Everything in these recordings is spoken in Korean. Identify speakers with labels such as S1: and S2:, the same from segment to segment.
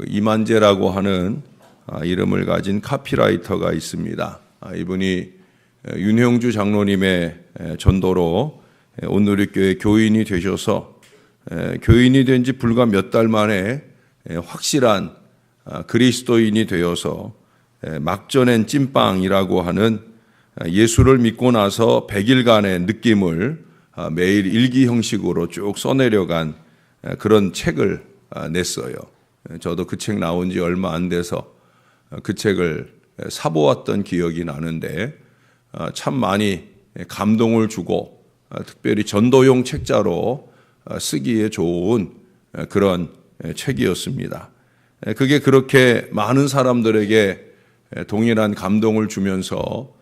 S1: 이만재라고 하는 이름을 가진 카피라이터가 있습니다. 이분이 윤형주 장로님의 전도로 온누리교회 교인이 되셔서 교인이 된 지 불과 몇 달 만에 확실한 그리스도인이 되어서 막전엔 찐빵이라고 하는 예수를 믿고 나서 100일간의 느낌을 매일 일기 형식으로 쭉 써내려간 그런 책을 냈어요. 저도 그 책 나온 지 얼마 안 돼서 그 책을 사보았던 기억이 나는데 참 많이 감동을 주고 특별히 전도용 책자로 쓰기에 좋은 그런 책이었습니다. 그게 그렇게 많은 사람들에게 동일한 감동을 주면서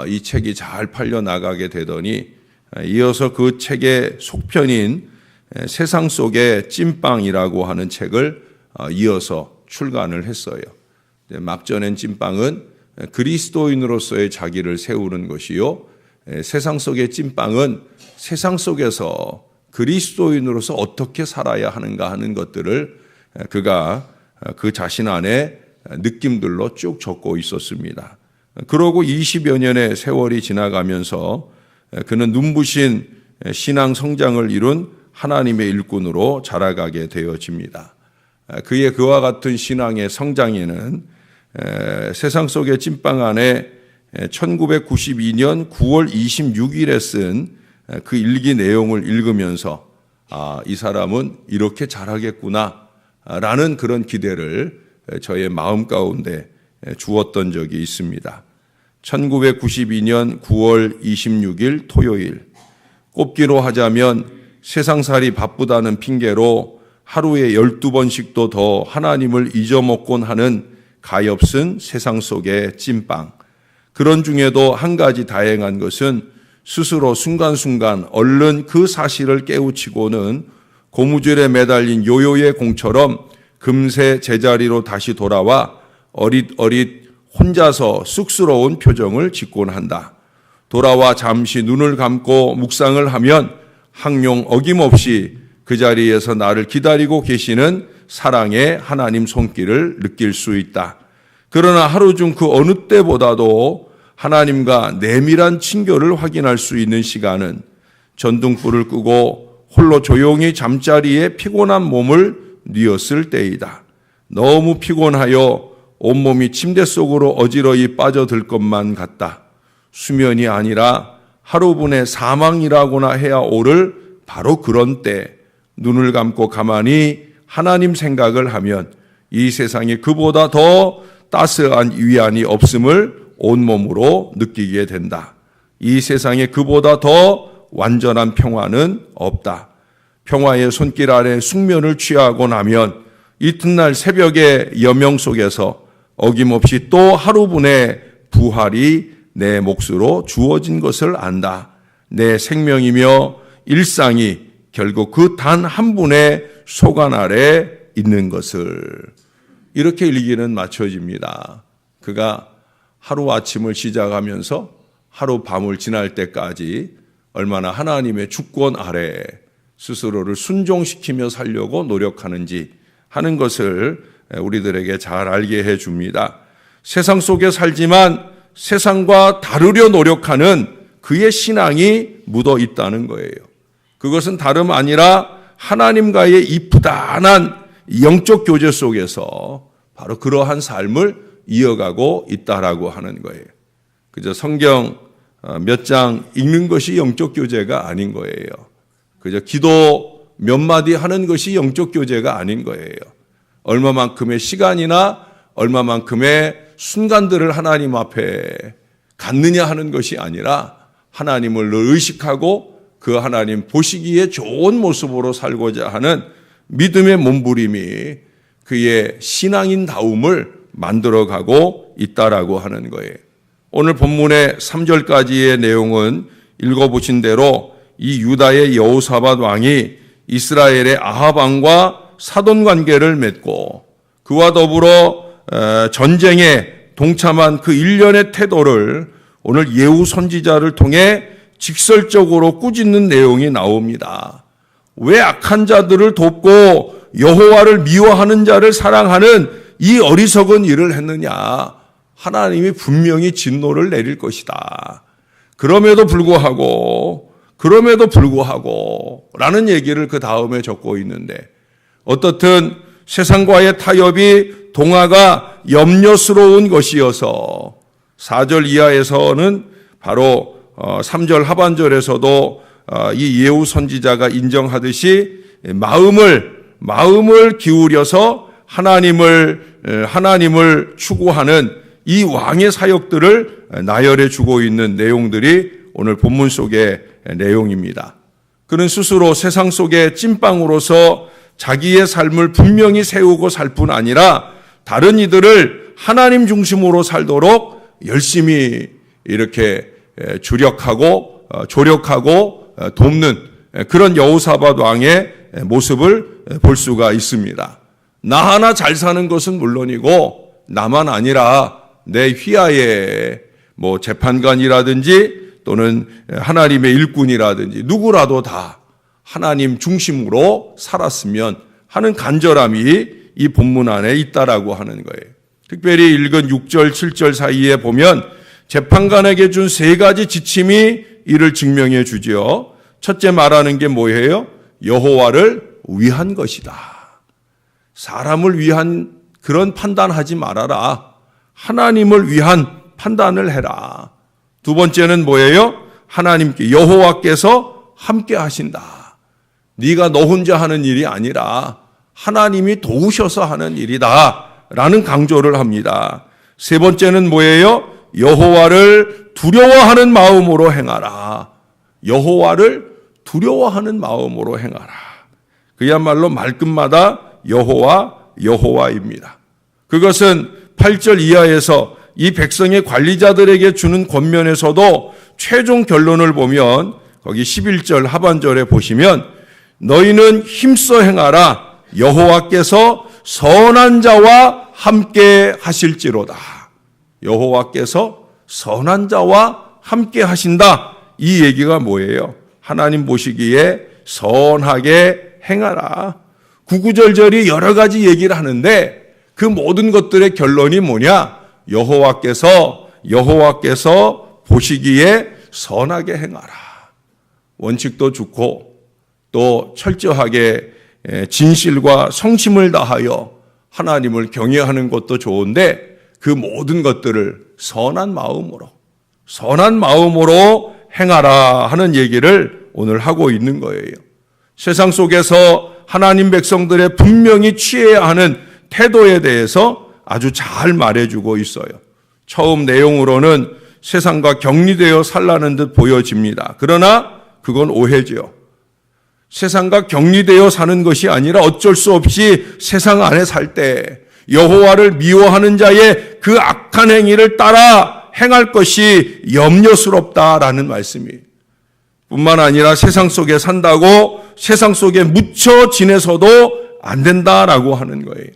S1: 이 책이 잘 팔려 나가게 되더니 이어서 그 책의 속편인 세상 속의 찐빵이라고 하는 책을 이어서 출간을 했어요. 막전엔 찐빵은 그리스도인으로서의 자기를 세우는 것이요, 세상 속의 찐빵은 세상 속에서 그리스도인으로서 어떻게 살아야 하는가 하는 것들을 그가 그 자신 안에 느낌들로 쭉 적고 있었습니다. 그러고 20여 년의 세월이 지나가면서 그는 눈부신 신앙 성장을 이룬 하나님의 일꾼으로 자라가게 되어집니다. 그의 그와 같은 신앙의 성장에는 세상 속의 찐빵 안에 1992년 9월 26일에 쓴 그 일기 내용을 읽으면서 이 사람은 이렇게 잘하겠구나 라는 그런 기대를 저의 마음 가운데 주었던 적이 있습니다. 1992년 9월 26일 토요일, 꼽기로 하자면 세상살이 바쁘다는 핑계로 하루에 12번씩도 더 하나님을 잊어먹곤 하는 가엾은 세상 속의 찐빵. 그런 중에도 한 가지 다행한 것은 스스로 순간순간 얼른 그 사실을 깨우치고는 고무줄에 매달린 요요의 공처럼 금세 제자리로 다시 돌아와 어릿어릿 혼자서 쑥스러운 표정을 짓곤 한다. 돌아와 잠시 눈을 감고 묵상을 하면 항용 어김없이 그 자리에서 나를 기다리고 계시는 사랑의 하나님 손길을 느낄 수 있다. 그러나 하루 중 그 어느 때보다도 하나님과 내밀한 친교를 확인할 수 있는 시간은 전등불을 끄고 홀로 조용히 잠자리에 피곤한 몸을 뉘었을 때이다. 너무 피곤하여 온몸이 침대 속으로 어지러이 빠져들 것만 같다. 수면이 아니라 하루분의 사망이라고나 해야 옳을 바로 그런 때 눈을 감고 가만히 하나님 생각을 하면 이 세상에 그보다 더 따스한 위안이 없음을 온몸으로 느끼게 된다. 이 세상에 그보다 더 완전한 평화는 없다. 평화의 손길 아래 숙면을 취하고 나면 이튿날 새벽의 여명 속에서 어김없이 또 하루분의 부활이 내 몫으로 주어진 것을 안다. 내 생명이며 일상이 결국 그 단 한 분의 소관 아래 있는 것을. 이렇게 일기는 마쳐집니다. 그가 하루 아침을 시작하면서 하루 밤을 지날 때까지 얼마나 하나님의 주권 아래 스스로를 순종시키며 살려고 노력하는지 하는 것을 우리들에게 잘 알게 해줍니다. 세상 속에 살지만 세상과 다르려 노력하는 그의 신앙이 묻어 있다는 거예요. 그것은 다름 아니라 하나님과의 이 부단한 영적 교제 속에서 바로 그러한 삶을 이어가고 있다라고 하는 거예요. 그저 성경 몇 장 읽는 것이 영적 교제가 아닌 거예요. 그저 기도 몇 마디 하는 것이 영적 교제가 아닌 거예요. 얼마만큼의 시간이나 얼마만큼의 순간들을 하나님 앞에 갖느냐 하는 것이 아니라 하나님을 늘 의식하고 그 하나님 보시기에 좋은 모습으로 살고자 하는 믿음의 몸부림이 그의 신앙인다움을 만들어가고 있다라고 하는 거예요. 오늘 본문의 3절까지의 내용은 읽어보신 대로 이 유다의 여호사밧 왕이 이스라엘의 아합 왕과 사돈 관계를 맺고 그와 더불어 전쟁에 동참한 그 일련의 태도를 오늘 예후 선지자를 통해 직설적으로 꾸짖는 내용이 나옵니다. 왜 악한 자들을 돕고 여호와를 미워하는 자를 사랑하는 이 어리석은 일을 했느냐? 하나님이 분명히 진노를 내릴 것이다. 그럼에도 불구하고 라는 얘기를 그 다음에 적고 있는데, 어떻든 세상과의 타협이 동화가 염려스러운 것이어서 4절 이하에서는 바로 3절 하반절에서도 이 예후 선지자가 인정하듯이 마음을 기울여서 하나님을 추구하는 이 왕의 사역들을 나열해 주고 있는 내용들이 오늘 본문 속의 내용입니다. 그는 스스로 세상 속의 찐빵으로서 자기의 삶을 분명히 세우고 살 뿐 아니라 다른 이들을 하나님 중심으로 살도록 열심히 이렇게 조력하고 돕는 그런 여호사밧 왕의 모습을 볼 수가 있습니다. 나 하나 잘 사는 것은 물론이고 나만 아니라 내 휘하에 재판관이라든지 또는 하나님의 일꾼이라든지 누구라도 다 하나님 중심으로 살았으면 하는 간절함이 이 본문 안에 있다라고 하는 거예요. 특별히 읽은 6절, 7절 사이에 보면 재판관에게 준 3가지 지침이 이를 증명해 주지요. 첫째 말하는 게 뭐예요? 여호와를 위한 것이다. 사람을 위한 그런 판단하지 말아라. 하나님을 위한 판단을 해라. 두 번째는 뭐예요? 하나님께 여호와께서 함께 하신다. 네가 너 혼자 하는 일이 아니라 하나님이 도우셔서 하는 일이다 라는 강조를 합니다. 세 번째는 뭐예요? 여호와를 두려워하는 마음으로 행하라. 여호와를 두려워하는 마음으로 행하라. 그야말로 말끝마다 여호와입니다. 그것은 8절 이하에서 이 백성의 관리자들에게 주는 권면에서도 최종 결론을 보면 거기 11절 하반절에 보시면 너희는 힘써 행하라. 여호와께서 선한 자와 함께 하실지로다. 여호와께서 선한 자와 함께 하신다. 이 얘기가 뭐예요? 하나님 보시기에 선하게 행하라. 구구절절이 여러 가지 얘기를 하는데 그 모든 것들의 결론이 뭐냐? 여호와께서 보시기에 선하게 행하라. 원칙도 좋고 또 철저하게 진실과 성심을 다하여 하나님을 경외하는 것도 좋은데 그 모든 것들을 선한 마음으로 행하라 하는 얘기를 오늘 하고 있는 거예요. 세상 속에서 하나님 백성들의 분명히 취해야 하는 태도에 대해서 아주 잘 말해주고 있어요. 처음 내용으로는 세상과 격리되어 살라는 듯 보여집니다. 그러나 그건 오해죠. 세상과 격리되어 사는 것이 아니라 어쩔 수 없이 세상 안에 살 때 여호와를 미워하는 자의 그 악한 행위를 따라 행할 것이 염려스럽다라는 말씀이에요. 뿐만 아니라 세상 속에 산다고 세상 속에 묻혀 지내서도 안 된다라고 하는 거예요.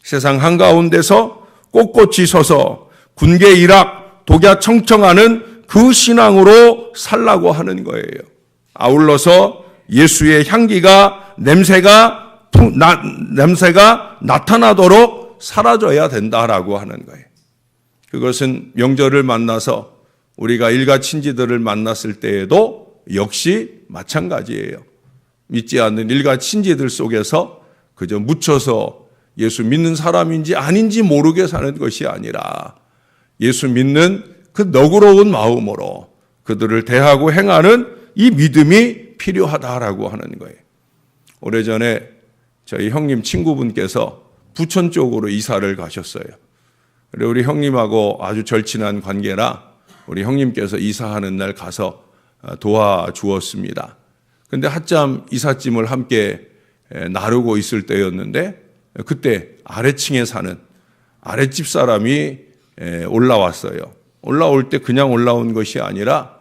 S1: 세상 한가운데서 꼿꼿이 서서 군계 일학 독야 청청하는 그 신앙으로 살라고 하는 거예요. 아울러서 예수의 향기가 냄새가 나타나도록 사라져야 된다라고 하는 거예요. 그것은 명절을 만나서 우리가 일가 친지들을 만났을 때에도 역시 마찬가지예요. 믿지 않는 일가 친지들 속에서 그저 묻혀서 예수 믿는 사람인지 아닌지 모르게 사는 것이 아니라 예수 믿는 그 너그러운 마음으로 그들을 대하고 행하는 이 믿음이 필요하다라고 하는 거예요. 오래전에 저희 형님 친구분께서 부천 쪽으로 이사를 가셨어요. 그리고 우리 형님하고 아주 절친한 관계라 우리 형님께서 이사하는 날 가서 도와주었습니다. 그런데 한참 이삿짐을 함께 나르고 있을 때였는데 그때 아래층에 사는 아랫집 사람이 올라왔어요. 올라올 때 그냥 올라온 것이 아니라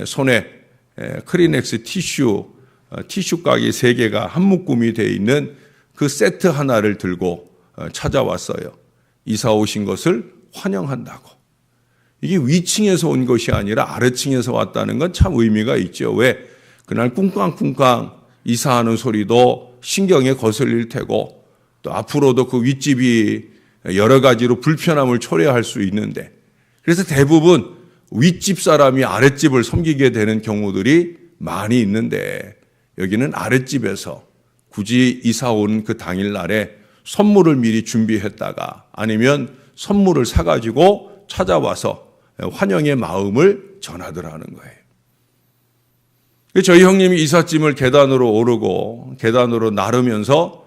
S1: 손에 크리넥스 티슈 각이 3개가 한 묶음이 되어 있는 그 세트 하나를 들고 찾아왔어요. 이사 오신 것을 환영한다고. 이게 위층에서 온 것이 아니라 아래층에서 왔다는 건 참 의미가 있죠. 왜? 그날 꿍깡꿍깡 이사하는 소리도 신경에 거슬릴 테고 또 앞으로도 그 윗집이 여러 가지로 불편함을 초래할 수 있는데 그래서 대부분 윗집 사람이 아랫집을 섬기게 되는 경우들이 많이 있는데 여기는 아랫집에서 굳이 이사 온 그 당일날에 선물을 미리 준비했다가 아니면 선물을 사가지고 찾아와서 환영의 마음을 전하더라는 거예요. 저희 형님이 이삿짐을 계단으로 오르고 계단으로 나르면서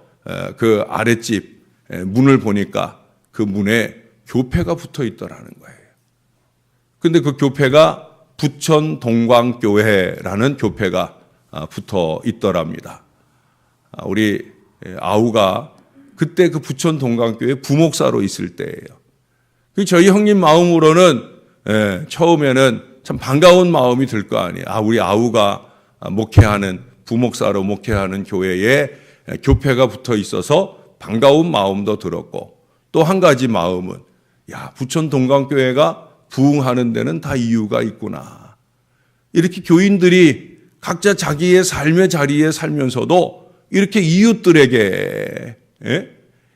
S1: 그 아랫집 문을 보니까 그 문에 교패가 붙어 있더라는 거예요. 근데 그 교패가 부천 동광교회라는 교패가 붙어 있더랍니다. 우리 아우가 그때 그 부천 동광교회 부목사로 있을 때예요. 저희 형님 마음으로는 처음에는 참 반가운 마음이 들 거 아니에요. 우리 아우가 목회하는 부목사로 목회하는 교회에 교패가 붙어 있어서 반가운 마음도 들었고 또 한 가지 마음은 부천 동광교회가 부흥하는 데는 다 이유가 있구나. 이렇게 교인들이 각자 자기의 삶의 자리에 살면서도 이렇게 이웃들에게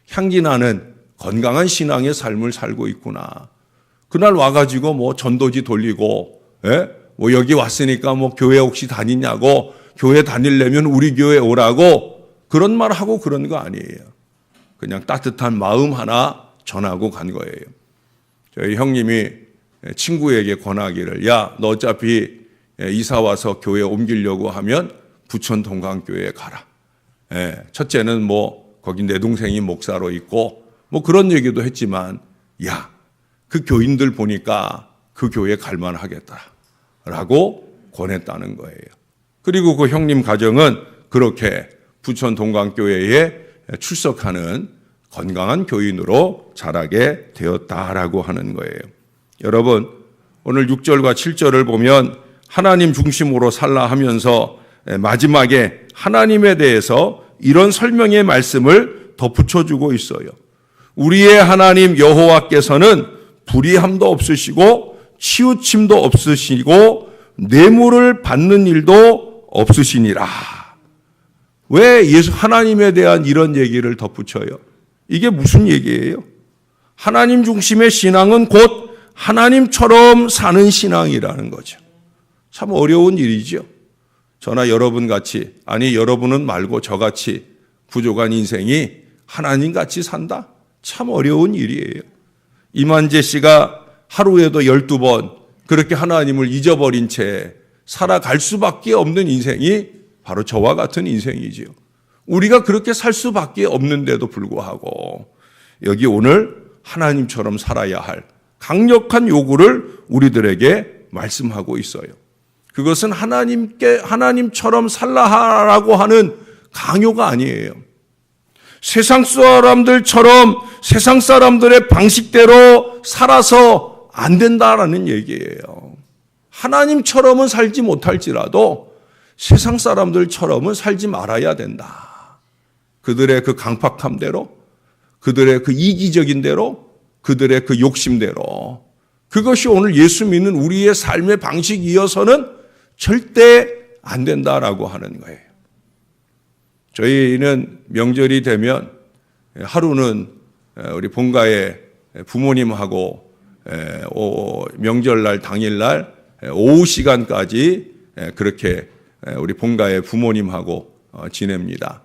S1: 향기나는 건강한 신앙의 삶을 살고 있구나. 그날 와가지고 뭐 전도지 돌리고 뭐 여기 왔으니까 뭐 교회 혹시 다니냐고 교회 다니려면 우리 교회 오라고 그런 말 하고 그런 거 아니에요. 그냥 따뜻한 마음 하나 전하고 간 거예요. 저희 형님이 친구에게 권하기를 너 어차피 이사 와서 교회 옮기려고 하면 부천 동광교회에 가라. 첫째는 뭐 거기 내 동생이 목사로 있고 뭐 그런 얘기도 했지만 그 교인들 보니까 그 교회 갈만하겠다라고 권했다는 거예요. 그리고 그 형님 가정은 그렇게 부천 동광교회에 출석하는 건강한 교인으로 자라게 되었다라고 하는 거예요. 여러분, 오늘 6절과 7절을 보면 하나님 중심으로 살라 하면서 마지막에 하나님에 대해서 이런 설명의 말씀을 덧붙여주고 있어요. 우리의 하나님 여호와께서는 불의함도 없으시고 치우침도 없으시고 뇌물을 받는 일도 없으시니라. 왜 예수 하나님에 대한 이런 얘기를 덧붙여요? 이게 무슨 얘기예요? 하나님 중심의 신앙은 곧 하나님처럼 사는 신앙이라는 거죠. 참 어려운 일이죠. 저나 여러분 같이, 아니 여러분은 말고 저같이 부족한 인생이 하나님같이 산다? 참 어려운 일이에요. 이만재 씨가 하루에도 12번 그렇게 하나님을 잊어버린 채 살아갈 수밖에 없는 인생이 바로 저와 같은 인생이지요. 우리가 그렇게 살 수밖에 없는데도 불구하고 여기 오늘 하나님처럼 살아야 할 강력한 요구를 우리들에게 말씀하고 있어요. 그것은 하나님처럼 살라라고 하는 강요가 아니에요. 세상 사람들처럼 세상 사람들의 방식대로 살아서 안 된다라는 얘기예요. 하나님처럼은 살지 못할지라도 세상 사람들처럼은 살지 말아야 된다. 그들의 그 강팍함대로, 그들의 그 이기적인 대로, 그들의 그 욕심대로. 그것이 오늘 예수 믿는 우리의 삶의 방식이어서는 절대 안 된다라고 하는 거예요. 저희는 명절이 되면 하루는 우리 본가에 부모님하고 명절날 당일날 오후 시간까지 그렇게 우리 본가의 부모님하고 지냅니다.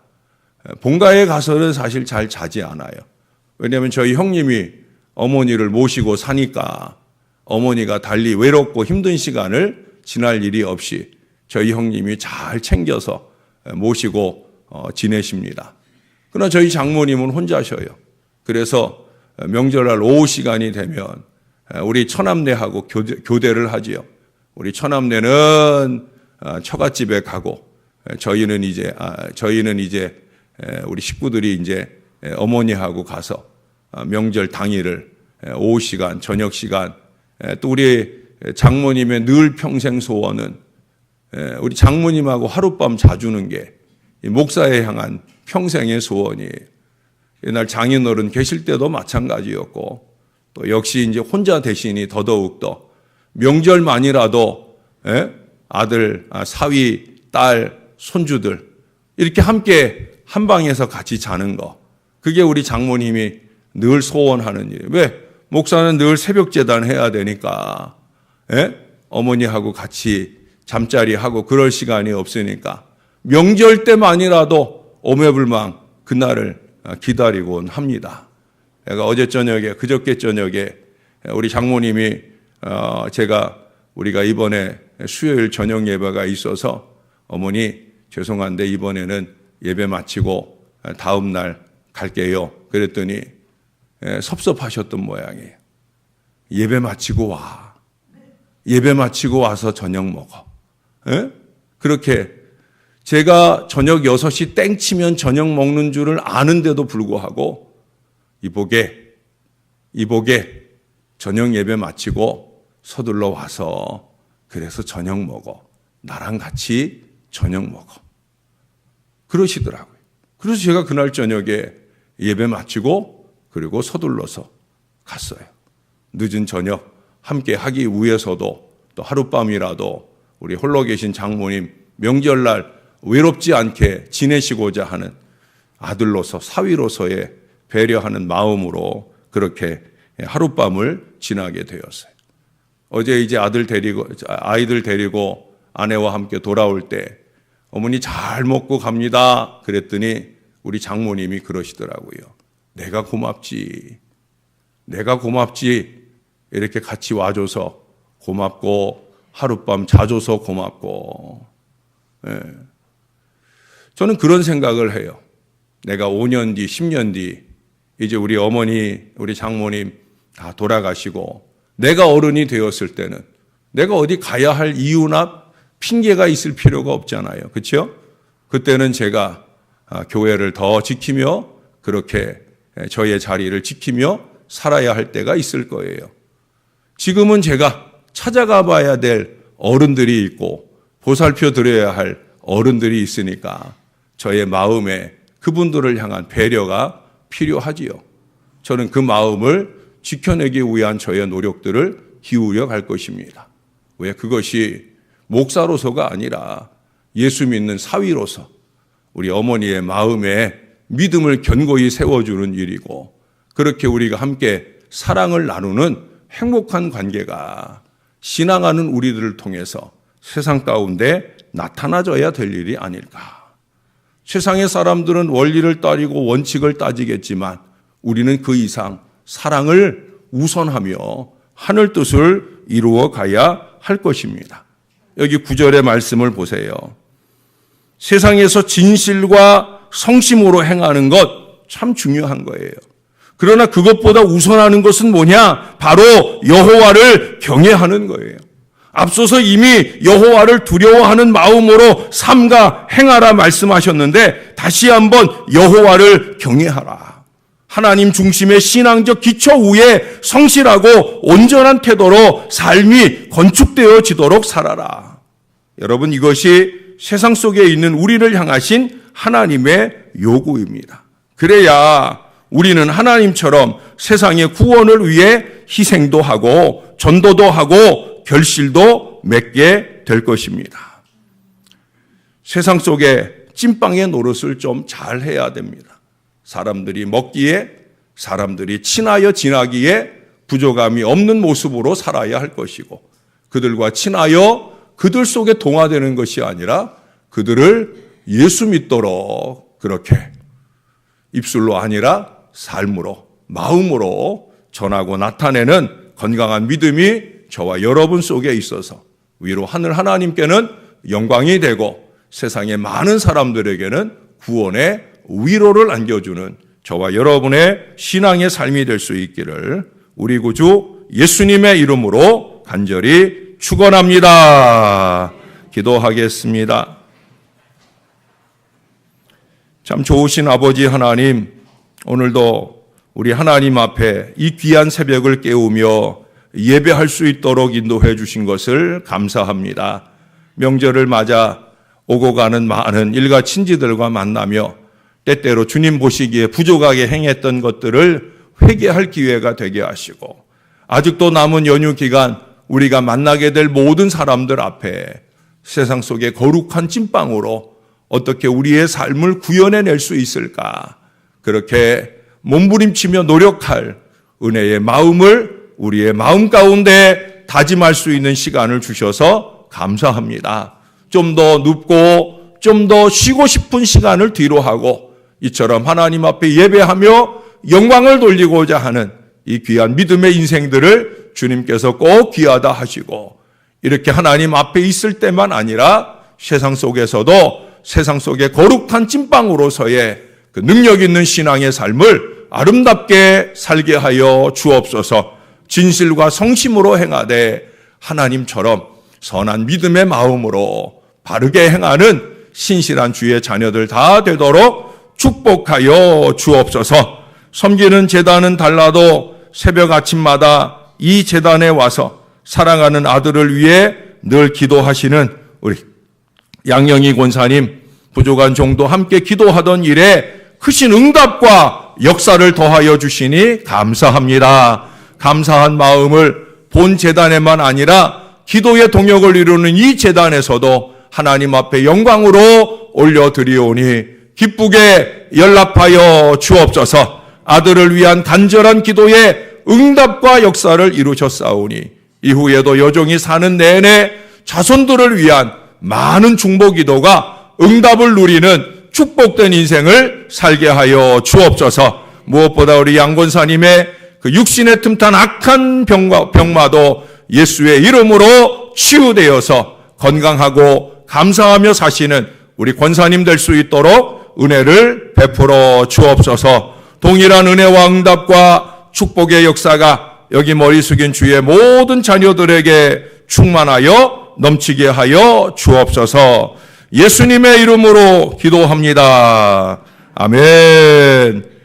S1: 본가에 가서는 사실 잘 자지 않아요. 왜냐하면 저희 형님이 어머니를 모시고 사니까 어머니가 달리 외롭고 힘든 시간을 지날 일이 없이 저희 형님이 잘 챙겨서 모시고 지내십니다. 그러나 저희 장모님은 혼자셔요. 그래서 명절날 오후 시간이 되면 우리 처남네하고 교대를 하지요. 우리 처남네는 처갓집에 가고 저희는 이제 우리 식구들이 이제 어머니하고 가서 명절 당일을 오후 시간, 저녁 시간 또 우리 장모님의 늘 평생 소원은 우리 장모님하고 하룻밤 자주는 게 목사에 향한 평생의 소원이에요. 옛날 장인어른 계실 때도 마찬가지였고 또 역시 이제 혼자 되시니 더더욱더 명절만이라도 아들, 사위, 딸, 손주들 이렇게 함께 한 방에서 같이 자는 거. 그게 우리 장모님이 늘 소원하는 일. 왜? 목사는 늘 새벽 제단 해야 되니까. 예? 어머니하고 같이 잠자리하고 그럴 시간이 없으니까 명절 때만이라도 오매불망 그날을 기다리곤 합니다. 내가 어제 저녁에 그저께 저녁에 우리 장모님이 우리가 이번에 수요일 저녁 예배가 있어서 어머니 죄송한데 이번에는 예배 마치고 다음 날 갈게요. 그랬더니 섭섭하셨던 모양이에요. 예배 마치고 와. 예배 마치고 와서 저녁 먹어. 예? 그렇게 제가 저녁 6시 땡 치면 저녁 먹는 줄을 아는데도 불구하고 이복에 저녁 예배 마치고 서둘러 와서 그래서 저녁 먹어. 나랑 같이 저녁 먹어. 그러시더라고요. 그래서 제가 그날 저녁에 예배 마치고 그리고 서둘러서 갔어요. 늦은 저녁 함께 하기 위해서도 또 하룻밤이라도 우리 홀로 계신 장모님 명절날 외롭지 않게 지내시고자 하는 아들로서 사위로서의 배려하는 마음으로 그렇게 하룻밤을 지나게 되었어요. 어제 이제 아이들 데리고 아내와 함께 돌아올 때 어머니 잘 먹고 갑니다. 그랬더니 우리 장모님이 그러시더라고요. 내가 고맙지. 이렇게 같이 와줘서 고맙고 하룻밤 자줘서 고맙고. 예. 저는 그런 생각을 해요. 내가 5년 뒤, 10년 뒤 이제 우리 어머니, 우리 장모님 다 돌아가시고 내가 어른이 되었을 때는 내가 어디 가야 할 이유나 핑계가 있을 필요가 없잖아요. 그렇죠? 그때는 제가 교회를 더 지키며 그렇게 저의 자리를 지키며 살아야 할 때가 있을 거예요. 지금은 제가 찾아가 봐야 될 어른들이 있고 보살펴 드려야 할 어른들이 있으니까 저의 마음에 그분들을 향한 배려가 필요하지요. 저는 그 마음을 지켜내기 위한 저의 노력들을 기울여 갈 것입니다. 왜? 그것이 목사로서가 아니라 예수 믿는 사위로서 우리 어머니의 마음에 믿음을 견고히 세워주는 일이고 그렇게 우리가 함께 사랑을 나누는 행복한 관계가 신앙하는 우리들을 통해서 세상 가운데 나타나져야 될 일이 아닐까. 세상의 사람들은 원리를 따지고 원칙을 따지겠지만 우리는 그 이상 사랑을 우선하며 하늘 뜻을 이루어 가야 할 것입니다. 여기 9절의 말씀을 보세요. 세상에서 진실과 성심으로 행하는 것 참 중요한 거예요. 그러나 그것보다 우선하는 것은 뭐냐? 바로 여호와를 경외하는 거예요. 앞서서 이미 여호와를 두려워하는 마음으로 삼가 행하라 말씀하셨는데 다시 한번 여호와를 경외하라. 하나님 중심의 신앙적 기초 위에 성실하고 온전한 태도로 삶이 건축되어지도록 살아라. 여러분, 이것이 세상 속에 있는 우리를 향하신 하나님의 요구입니다. 그래야 우리는 하나님처럼 세상의 구원을 위해 희생도 하고 전도도 하고 결실도 맺게 될 것입니다. 세상 속에 찐빵의 노릇을 좀 잘 해야 됩니다. 사람들이 먹기에, 사람들이 친하여 지나기에 부족함이 없는 모습으로 살아야 할 것이고 그들과 친하여 그들 속에 동화되는 것이 아니라 그들을 예수 믿도록 그렇게 입술로 아니라 삶으로, 마음으로 전하고 나타내는 건강한 믿음이 저와 여러분 속에 있어서 위로 하늘 하나님께는 영광이 되고 세상의 많은 사람들에게는 구원의 위로를 안겨주는 저와 여러분의 신앙의 삶이 될 수 있기를 우리 구주 예수님의 이름으로 간절히 축원합니다. 기도하겠습니다. 참 좋으신 아버지 하나님, 오늘도 우리 하나님 앞에 이 귀한 새벽을 깨우며 예배할 수 있도록 인도해 주신 것을 감사합니다. 명절을 맞아 오고 가는 많은 일가 친지들과 만나며 때때로 주님 보시기에 부족하게 행했던 것들을 회개할 기회가 되게 하시고 아직도 남은 연휴 기간 우리가 만나게 될 모든 사람들 앞에 세상 속의 거룩한 찐빵으로 어떻게 우리의 삶을 구현해낼 수 있을까? 그렇게 몸부림치며 노력할 은혜의 마음을 우리의 마음 가운데 다짐할 수 있는 시간을 주셔서 감사합니다. 좀 더 눕고 좀 더 쉬고 싶은 시간을 뒤로 하고 이처럼 하나님 앞에 예배하며 영광을 돌리고자 하는 이 귀한 믿음의 인생들을 주님께서 꼭 귀하다 하시고 이렇게 하나님 앞에 있을 때만 아니라 세상 속에서도 세상 속의 거룩한 찐빵으로서의 그 능력 있는 신앙의 삶을 아름답게 살게 하여 주옵소서. 진실과 성심으로 행하되 하나님처럼 선한 믿음의 마음으로 바르게 행하는 신실한 주의 자녀들 다 되도록 축복하여 주옵소서. 섬기는 제단은 달라도 새벽 아침마다 이 제단에 와서 사랑하는 아들을 위해 늘 기도하시는 우리 양영희 권사님, 부족한 종도 함께 기도하던 일에 크신 응답과 역사를 더하여 주시니 감사합니다. 감사한 마음을 본 제단에만 아니라 기도의 동역을 이루는 이 제단에서도 하나님 앞에 영광으로 올려드리오니 기쁘게 연락하여 주옵소서. 아들을 위한 간절한 기도의 응답과 역사를 이루셨사오니 이후에도 여종이 사는 내내 자손들을 위한 많은 중보 기도가 응답을 누리는 축복된 인생을 살게 하여 주옵소서. 무엇보다 우리 양 권사님의 그 육신에 틈탄 악한 병마도 예수의 이름으로 치유되어서 건강하고 감사하며 사시는 우리 권사님 될 수 있도록 은혜를 베풀어 주옵소서. 동일한 은혜와 응답과 축복의 역사가 여기 머리 숙인 주의 모든 자녀들에게 충만하여 넘치게 하여 주옵소서. 예수님의 이름으로 기도합니다. 아멘.